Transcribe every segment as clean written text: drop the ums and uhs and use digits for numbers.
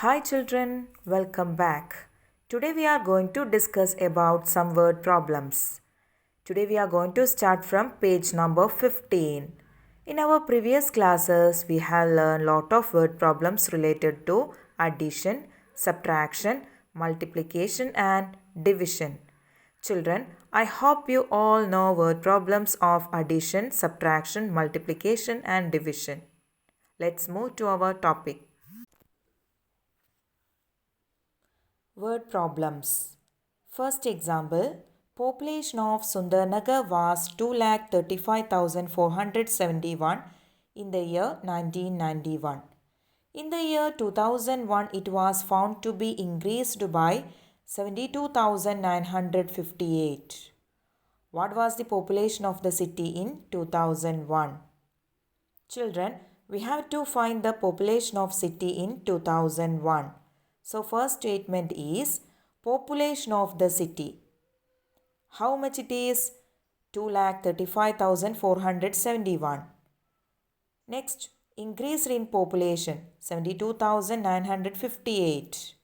Hi children, welcome back. Today we are going to discuss about some word problems. Today we are going to start from page number 15. In our previous classes we have learned lot of word problems related to addition, subtraction, multiplication and division. Children, I hope you all know word problems of addition, subtraction, multiplication and division. Let's move to our topic. Word problems. First example, population of Sundarnagar was 2,35,471 in the year 1991. In the year 2001, it was found to be increased by 72,958. What was the population of the city in 2001? Children, we have to find the population of city in 2001. So first statement is population of the city. How much it is? 2,35,471. Next, increase in population 72,958.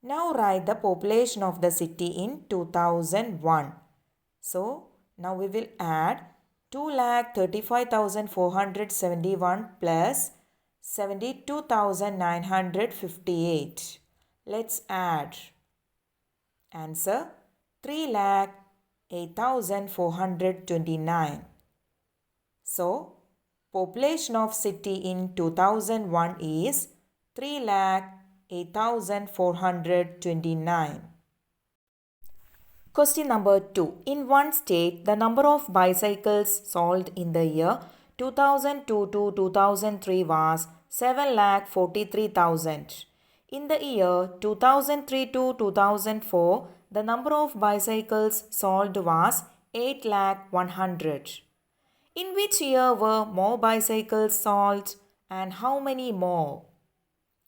Now write the population of the city in 2001. So now we will add 2,35,471 plus 72,958. Let's add. Answer 3,08,429. So, population of city in 2001 is 3,08,429. Question number 2. In one state, the number of bicycles sold in the year 2002 to 2003 was 7,43,000. In the year 2003 to 2004, the number of bicycles sold was 8,100,000. In which year were more bicycles sold and how many more?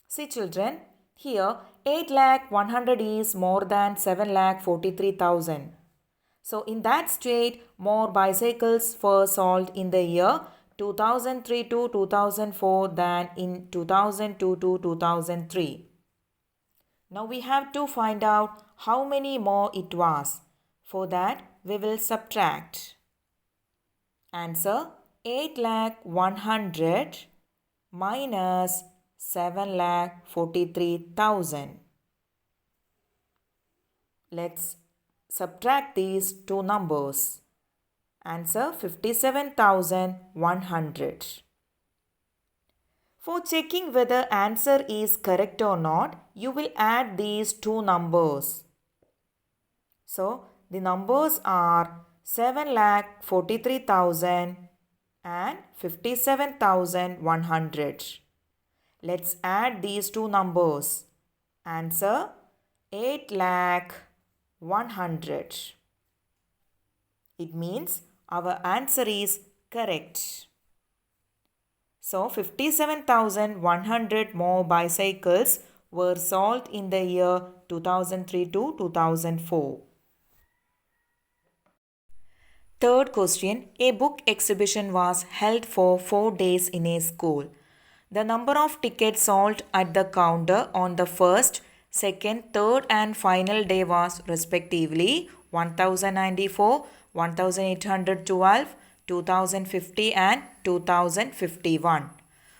See children, here 8,100,000 is more than 7,43,000. So in that state, more bicycles were sold in the year 2003 to 2004 than in 2002 to 2003. Now we have to find out how many more it was. For that, we will subtract. Answer 8,100,000 minus 7,43,000. Let's subtract these two numbers. Answer 57,100. For checking whether answer is correct or not, you will add these two numbers. So, the numbers are 7,43,000 and 57,100. Let's add these two numbers. Answer 8,100,000. It means our answer is correct. So 57,100 more bicycles were sold in the year 2003 to 2004. Third question, a book exhibition was held for 4 days in a school. The number of tickets sold at the counter on the first, second, third and final day was respectively 1,094, 1,812, 2,050 and 2,051.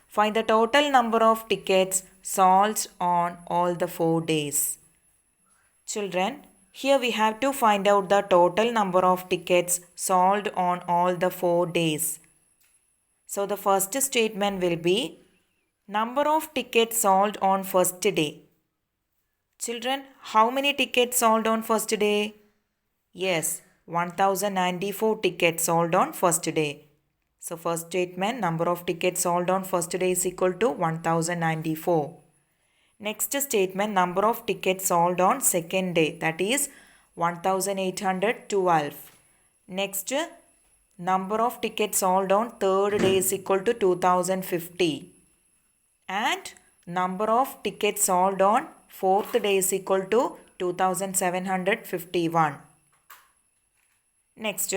Find the total number of tickets sold on all the 4 days. Children, here we have to find out the total number of tickets sold on all the 4 days. So the first statement will be number of tickets sold on first day. Children, how many tickets sold on first day? Yes, 1,094 tickets sold on first day. So first statement, number of tickets sold on first day is equal to 1,094. Next statement, number of tickets sold on second day, that is 1,812. Next, number of tickets sold on third day is equal to 2,050. And number of tickets sold on fourth day is equal to 2,751. Next,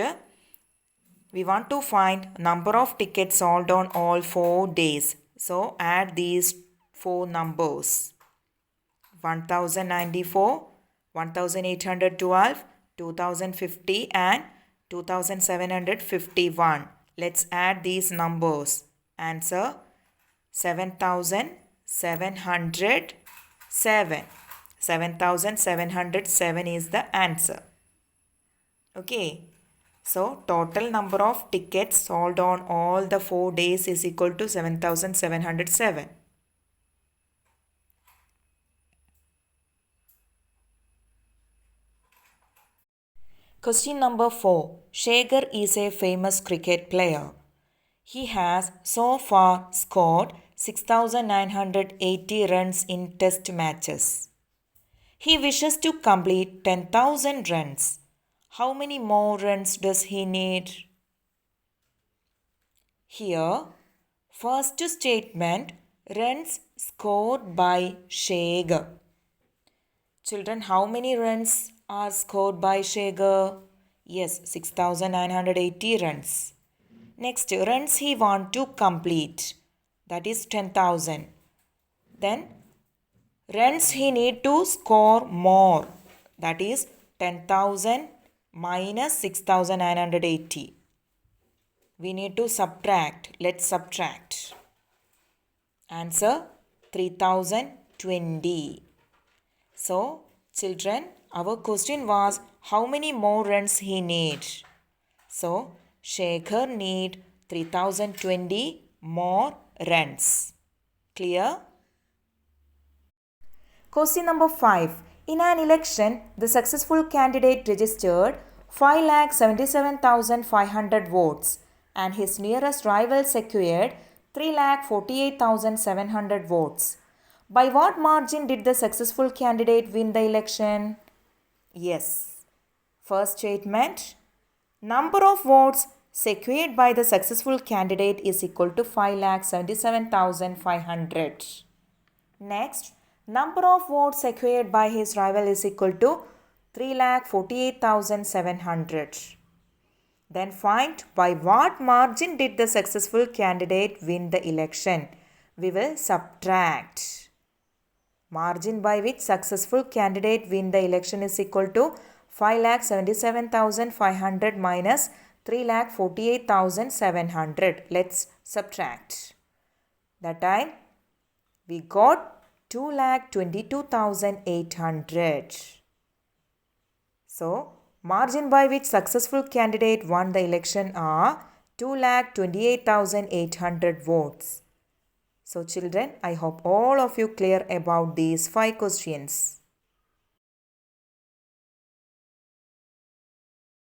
we want to find number of tickets sold on all 4 days. So add these 4 numbers. 1094, 1812, 2050 and 2751. Let's add these numbers. Answer 7707. 7707 is the answer. Okay. So total number of tickets sold on all the 4 days is equal to 7707. Question number 4. Shekhar is a famous cricket player. He has so far scored 6,980 runs in test matches. He wishes to complete 10,000 runs. How many more runs does he need? Here, first statement, runs scored by Shekhar. Children, how many runs are scored by Shekhar? Yes, 6,980 runs. Next, runs he want to complete. That is 10,000. Then, runs he need to score more. That is 10,000 minus 6,980. We need to subtract. Let's subtract. Answer 3020. So, children, our question was how many more runs he need. So, Shekhar need 3020 more runs. Clear? Question number 5. In an election, the successful candidate registered 5,77,500 votes and his nearest rival secured 3,48,700 votes. By what margin did the successful candidate win the election? Yes. First statement, number of votes secured by the successful candidate is equal to 5,77,500. Next, number of votes secured by his rival is equal to 3,48,700. Then find by what margin did the successful candidate win the election. We will subtract. Margin by which successful candidate win the election is equal to 5,77,500 minus 3,48,700. Let's subtract. That time we got 2,22,800. So, margin by which successful candidate won the election are 2,28,800 votes. So children, I hope all of you clear about these 5 questions.